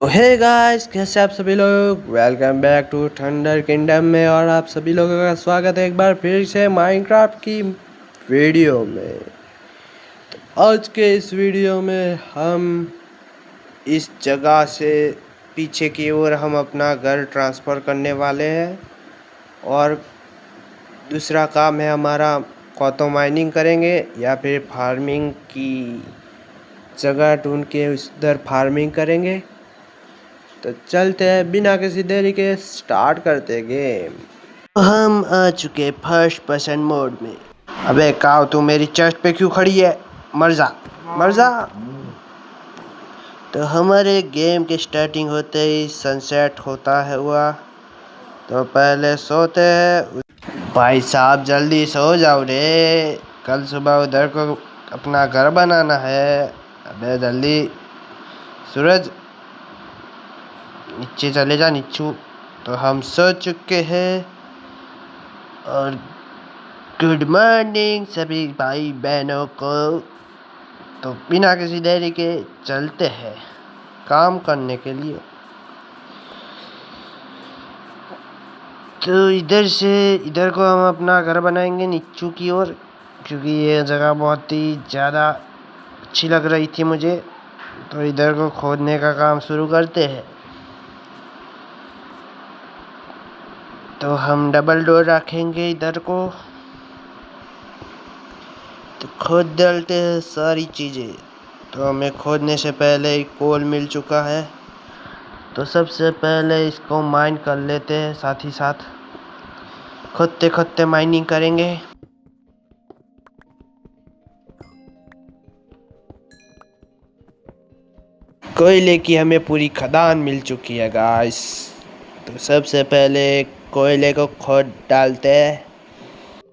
Hey guys, कैसे आप सभी लोग। Welcome back to thunder kingdom में और आप सभी लोगों का स्वागत है एक बार फिर से माइनक्राफ्ट की वीडियो में। तो आज के इस वीडियो में हम इस जगह से पीछे की ओर हम अपना घर ट्रांसफ़र करने वाले हैं और दूसरा काम है हमारा तो माइनिंग करेंगे या फिर फार्मिंग की जगह ढूंढ के उधर फार्मिंग करेंगे। तो चलते हैं बिना किसी देरी के स्टार्ट करते गेम। हम आ चुके फर्स्ट पर्सन मोड में। अबे काव, तू मेरी चेस्ट पे क्यों खड़ी है? मर जा मर जा। तो हमारे गेम के स्टार्टिंग होते ही सनसेट होता है हुआ। तो पहले सोते हैं। भाई साहब जल्दी सो जाओ रे, कल सुबह उधर को अपना घर बनाना है। अबे जल्दी सूरज, नीचे चले जा नीचू। तो हम सो चुके हैं और गुड मॉर्निंग सभी भाई बहनों को। तो बिना किसी देरी के चलते हैं काम करने के लिए। तो इधर को हम अपना घर बनाएंगे नीचू की ओर, क्योंकि ये जगह बहुत ही ज़्यादा अच्छी लग रही थी मुझे। तो इधर को खोदने का काम शुरू करते हैं। तो हम डबल डोर रखेंगे इधर को। तो खोद डालते हैं सारी चीज़ें। तो हमें खोदने से पहले ही कोल मिल चुका है, तो सबसे पहले इसको माइन कर लेते हैं। साथ ही साथ खोदते खोदते माइनिंग करेंगे। कोयले की हमें पूरी खदान मिल चुकी है गाइस। तो सबसे पहले कोयले को खोद डालते हैं।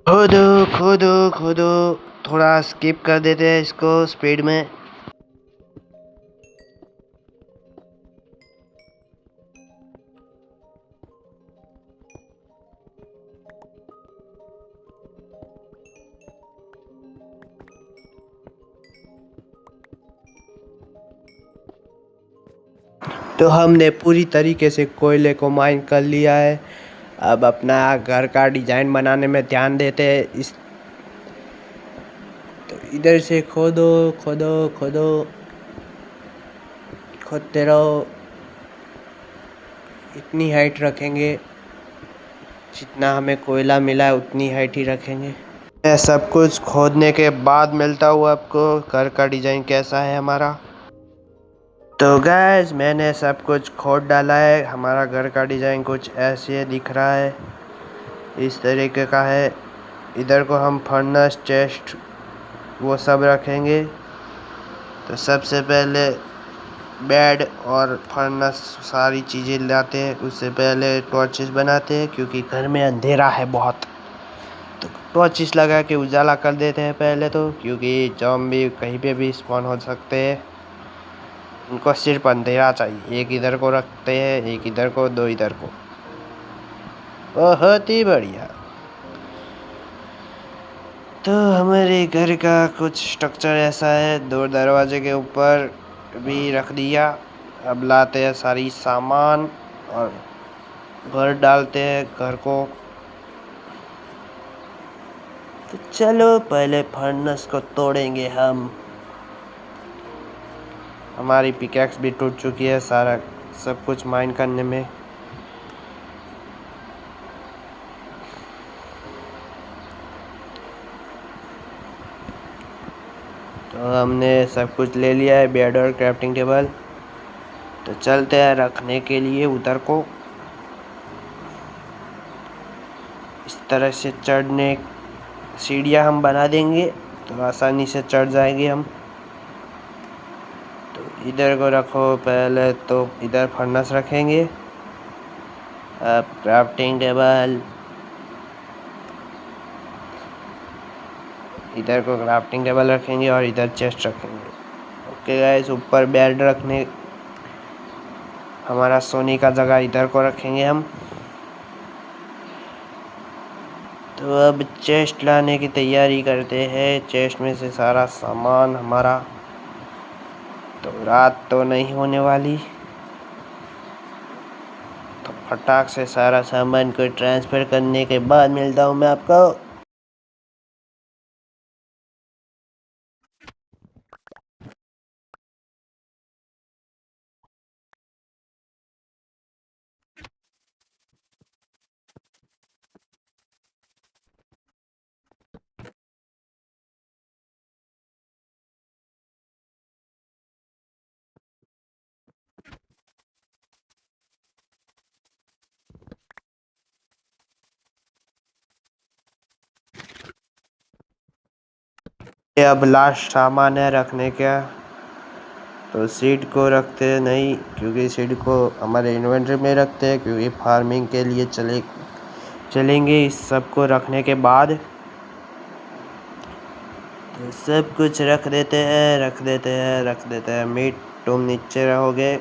खोदो खोदो खोदो। थोड़ा स्किप कर देते हैं इसको स्पीड में। तो हमने पूरी तरीके से कोयले को माइन कर लिया है। अब अपना घर का डिज़ाइन बनाने में ध्यान देते हैं। तो इधर से खोदो खोदो खोदो, खोदते रहो। इतनी हाइट रखेंगे, जितना हमें कोयला मिला है उतनी हाइट ही रखेंगे। मैं सब कुछ खोदने के बाद मिलता हूँ आपको घर का डिज़ाइन कैसा है हमारा। तो गैस, मैंने सब कुछ खोद डाला है। हमारा घर का डिज़ाइन कुछ ऐसे दिख रहा है, इस तरीके का है। इधर को हम फर्नेस, चेस्ट वो सब रखेंगे। तो सबसे पहले बेड और फर्नेस सारी चीज़ें लाते हैं। उससे पहले टॉर्चेस बनाते हैं, क्योंकि घर में अंधेरा है बहुत। तो टॉर्चेस लगा के उजाला कर देते हैं पहले तो, क्योंकि ज़ॉम्बी कहीं पे भी स्पॉन हो सकते हैं। उनको सिर्फ अंधेरा चाहिए। एक इधर को रखते हैं, एक इधर को, दो इधर को। बहुत ही बढ़िया। तो हमारे घर का कुछ स्ट्रक्चर ऐसा है। दो दरवाजे के ऊपर भी रख दिया। अब लाते हैं सारी सामान और भर डालते हैं घर को। तो चलो पहले फर्नेस को तोड़ेंगे हम। हमारी पिकैक्स भी टूट चुकी है सारा सब कुछ माइन करने में। तो हमने सब कुछ ले लिया है, बेड और क्राफ्टिंग टेबल। तो चलते हैं रखने के लिए उधर को। इस तरह से चढ़ने सीढ़ियाँ हम बना देंगे, तो आसानी से चढ़ जाएंगे हम। तो इधर को रखो पहले। तो इधर फर्नेस रखेंगे, अब क्राफ्टिंग टेबल। इधर को क्राफ्टिंग टेबल रखेंगे और इधर चेस्ट रखेंगे। ओके गाइस, ऊपर बेड रखने हमारा सोने का जगह इधर को रखेंगे हम। तो अब चेस्ट लाने की तैयारी करते हैं। चेस्ट में से सारा सामान हमारा। तो रात तो नहीं होने वाली। फटाक से सारा सामान को ट्रांसफ़र करने के बाद मिलता हूँ मैं आपको। ये अब लास्ट सामान है रखने का, तो सीड को रखते नहीं, क्योंकि सीड को हमारे इन्वेंटरी में रखते हैं, क्योंकि फार्मिंग के लिए चलेंगे। इस सब को रखने के बाद तो सब कुछ रख देते हैं। मीट तुम नीचे रहोगे,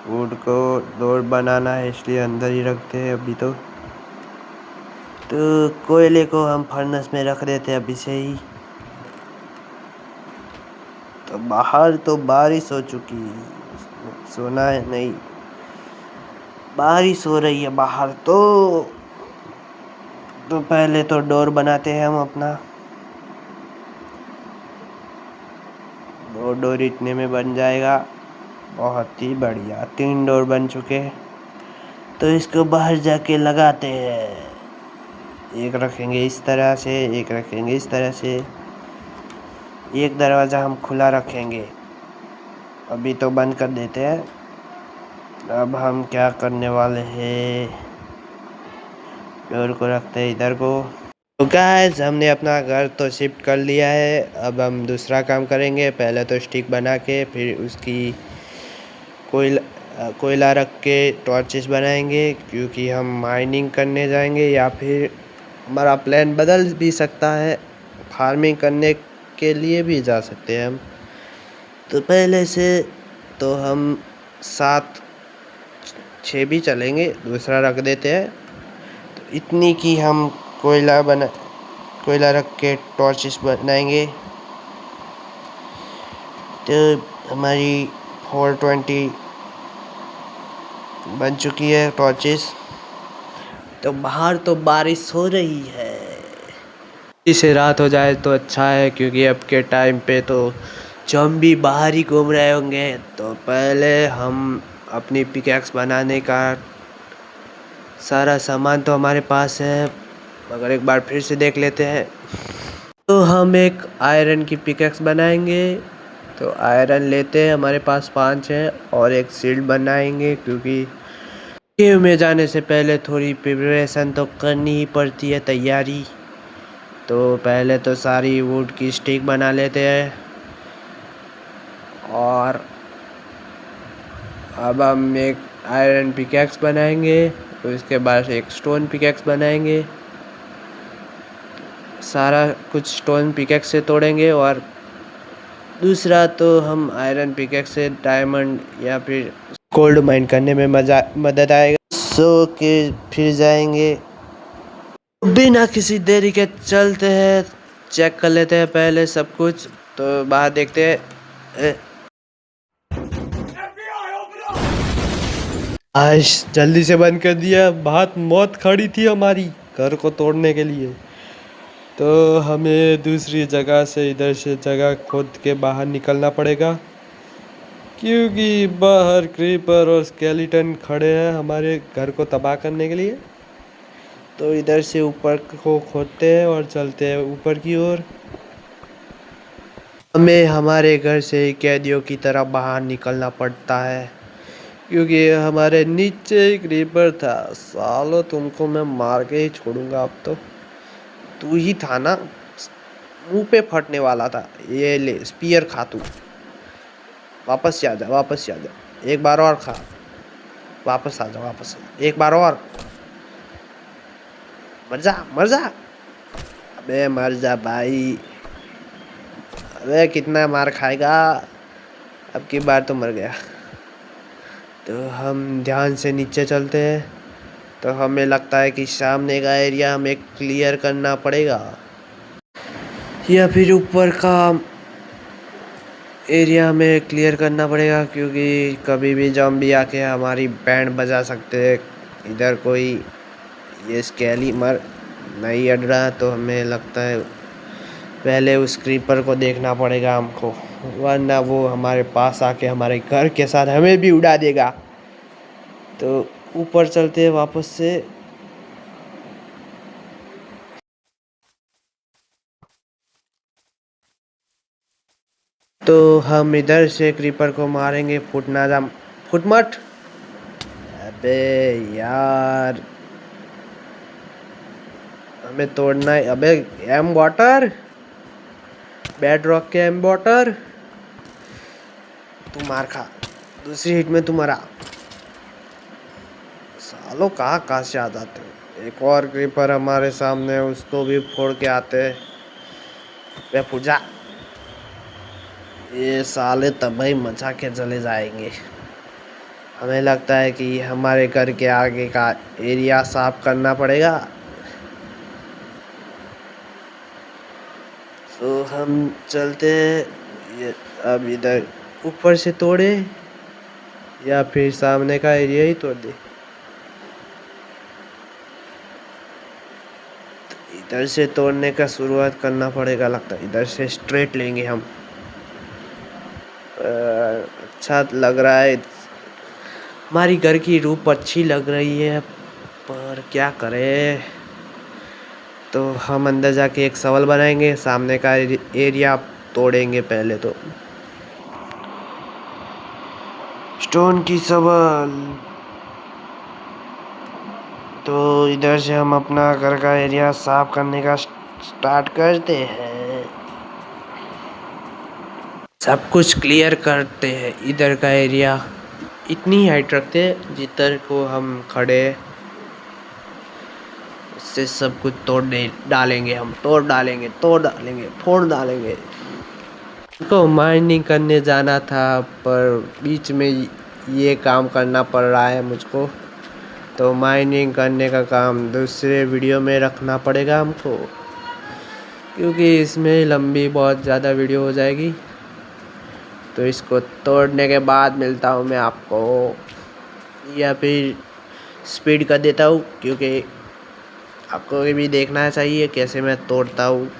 वुड को डोर बनाना है इसलिए अंदर ही रखते हैं अभी तो कोयले को हम फर्नेस में रख देते हैं अभी से ही। तो बाहर तो बारिश हो चुकी है, सोना है नहीं, बारिश हो रही है बाहर तो पहले तो डोर बनाते हैं हम अपना। डोर इतने में बन जाएगा, बहुत ही बढ़िया। 3 डोर बन चुके हैं, तो इसको बाहर जाके लगाते हैं। एक रखेंगे इस तरह से, एक रखेंगे इस तरह से, एक दरवाज़ा हम खुला रखेंगे। अभी तो बंद कर देते हैं। अब हम क्या करने वाले हैं, डोर को रखते हैं इधर को। तो गाइस हमने अपना घर तो शिफ्ट कर लिया है, अब हम दूसरा काम करेंगे। पहले तो स्टिक बना के फिर उसकी कोयला रख के टॉर्चेस बनाएंगे, क्योंकि हम माइनिंग करने जाएंगे, या फिर हमारा प्लान बदल भी सकता है, फार्मिंग करने के लिए भी जा सकते हैं हम। तो पहले से तो हम 7-6 भी चलेंगे, दूसरा रख देते हैं। तो इतनी की हम कोयला रख के टॉर्चेस बनाएंगे। तो हमारी 420 बन चुकी है टॉर्चेस। तो बाहर तो बारिश हो रही है, इसे रात हो जाए तो अच्छा है, क्योंकि अब के टाइम पे तो ज़ॉम्बी बाहर ही घूम रहे होंगे। तो पहले हम अपनी पिकैक्स बनाने का सारा सामान तो हमारे पास है, मगर एक बार फिर से देख लेते हैं। तो हम एक आयरन की पिकैक्स बनाएंगे। तो आयरन लेते हैं, हमारे पास 5 है, और एक शील्ड बनाएंगे, क्योंकि केव में जाने से पहले थोड़ी प्रिपरेशन तो करनी ही पड़ती है, तैयारी। तो पहले तो सारी वुड की स्टिक बना लेते हैं, और अब हम एक आयरन पिकैक्स बनाएंगे, उसके बाद एक स्टोन पिकैक्स बनाएंगे। सारा कुछ स्टोन पिकैक्स से तोड़ेंगे, और दूसरा तो हम आयरन पिकैक्स से डायमंड या फिर गोल्ड माइन करने में मदद आएगा। सो के फिर जाएंगे, बिना किसी देरी के चलते हैं, चेक कर लेते हैं पहले सब कुछ। तो बाहर देखते हैं, आज जल्दी से बंद कर दिया, बहुत मौत खड़ी थी हमारी घर को तोड़ने के लिए। तो हमें दूसरी जगह से, इधर से जगह खोद के बाहर निकलना पड़ेगा, क्योंकि बाहर क्रीपर और स्केलेटन खड़े हैं हमारे घर को तबाह करने के लिए। तो इधर से ऊपर को खोदते हैं और चलते हैं ऊपर की ओर। हमें हमारे घर से कैदियों की तरह बाहर निकलना पड़ता है, क्योंकि हमारे नीचे एक क्रीपर था। सालो तुमको मैं मार के ही छोड़ूंगा, अब तो तू ही था ना, मुंह पे फटने वाला था। ये ले स्पीयर खा तू, वापस आ जा, एक बार और खा, वापस आ जा, एक बार और, मर जा, अबे मर जा भाई, अबे कितना मार खाएगा, अब की बार तो मर गया। तो हम ध्यान से नीचे चलते हैं, तो हमें लगता है कि सामने का एरिया हमें क्लियर करना पड़ेगा, या फिर ऊपर का एरिया हमें क्लियर करना पड़ेगा क्योंकि कभी भी ज़ॉम्बी आके हमारी बैंड बजा सकते हैं। इधर कोई ये स्केलीमर नहीं अड़ रहा, तो हमें लगता है पहले उस क्रीपर को देखना पड़ेगा हमको, वरना वो हमारे पास आके हमारे घर के साथ हमें भी उड़ा देगा। तो ऊपर चलते हैं वापस से। तो हम इधर से क्रीपर को मारेंगे। फुटना जा, फुट मत। अबे यार, हमें तोड़ना है। अबे एम वाटर, बेड रॉक के एम वाटर, तू मार खा। दूसरी हिट में तू मरा। सालों कहाँ कहाँ से आ जाते हो। एक और क्रीपर हमारे सामने, उसको भी फोड़ के आते हैं। वे पूजा, ये साले तबाही मचा के चले जाएंगे। हमें लगता है कि हमारे घर के आगे का एरिया साफ करना पड़ेगा। तो हम चलते हैं। ये अब इधर ऊपर से तोड़े या फिर सामने का एरिया ही तोड़ दे। इधर से तोड़ने का शुरुआत करना पड़ेगा लगता है। इधर से स्ट्रेट लेंगे हम। अच्छा लग रहा है। हमारी घर की रूप अच्छी लग रही है, पर क्या करें। तो हम अंदर जाके एक सवाल बनाएंगे, सामने का एरिया तोड़ेंगे पहले। तो स्टोन की सवाल। तो इधर से हम अपना घर का एरिया साफ करने का स्टार्ट करते हैं। सब कुछ क्लियर करते हैं। इधर का एरिया इतनी हाइट रखते हैं जिधर को हम खड़े, उससे सब कुछ तोड़ डालेंगे। हम तोड़ डालेंगे, तोड़ डालेंगे, फोड़ डालेंगे। तो माइनिंग करने जाना था, पर बीच में ये काम करना पड़ रहा है मुझको। तो माइनिंग करने का काम दूसरे वीडियो में रखना पड़ेगा हमको, क्योंकि इसमें लंबी बहुत ज़्यादा वीडियो हो जाएगी। तो इसको तोड़ने के बाद मिलता हूँ मैं आपको, या फिर स्पीड कर देता हूँ, क्योंकि आपको भी देखना चाहिए कैसे मैं तोड़ता हूँ।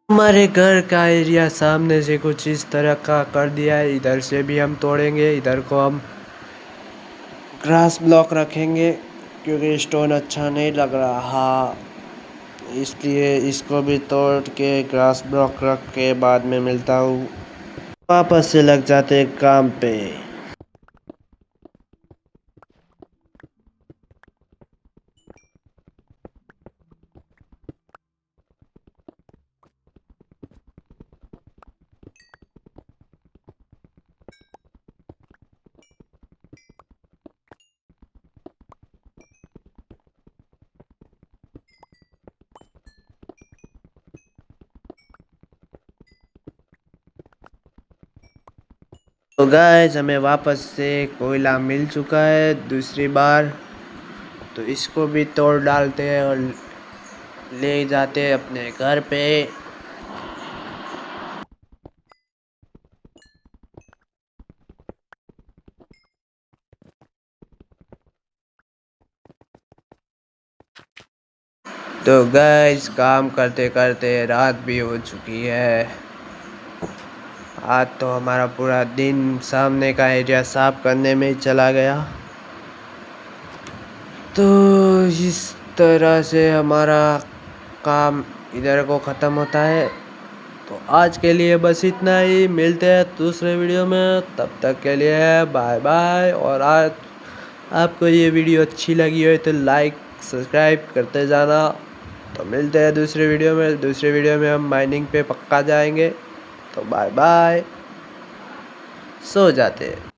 हमारे घर का एरिया सामने से कुछ इस तरह का कर दिया है। इधर से भी हम तोड़ेंगे। इधर को हम ग्रास ब्लॉक रखेंगे, क्योंकि स्टोन अच्छा नहीं लग रहा, इसलिए इसको भी तोड़ के ग्रास ब्लॉक रख के बाद में मिलता हूँ। वापस से लग जाते काम पे। तो गाइस, हमें वापस से कोयला मिल चुका है दूसरी बार। तो इसको भी तोड़ डालते हैं और ले जाते हैं अपने घर पे। तो गाइस, काम करते करते रात भी हो चुकी है। आज तो हमारा पूरा दिन सामने का एरिया साफ करने में ही चला गया। तो इस तरह से हमारा काम इधर को ख़त्म होता है। तो आज के लिए बस इतना ही, मिलते हैं दूसरे वीडियो में, तब तक के लिए बाय बाय। और आज आपको ये वीडियो अच्छी लगी हो तो लाइक सब्सक्राइब करते जाना। तो मिलते हैं दूसरे वीडियो में। दूसरे वीडियो में हम माइनिंग पे पक्का जाएंगे। तो बाय बाय, सो जाते हैं।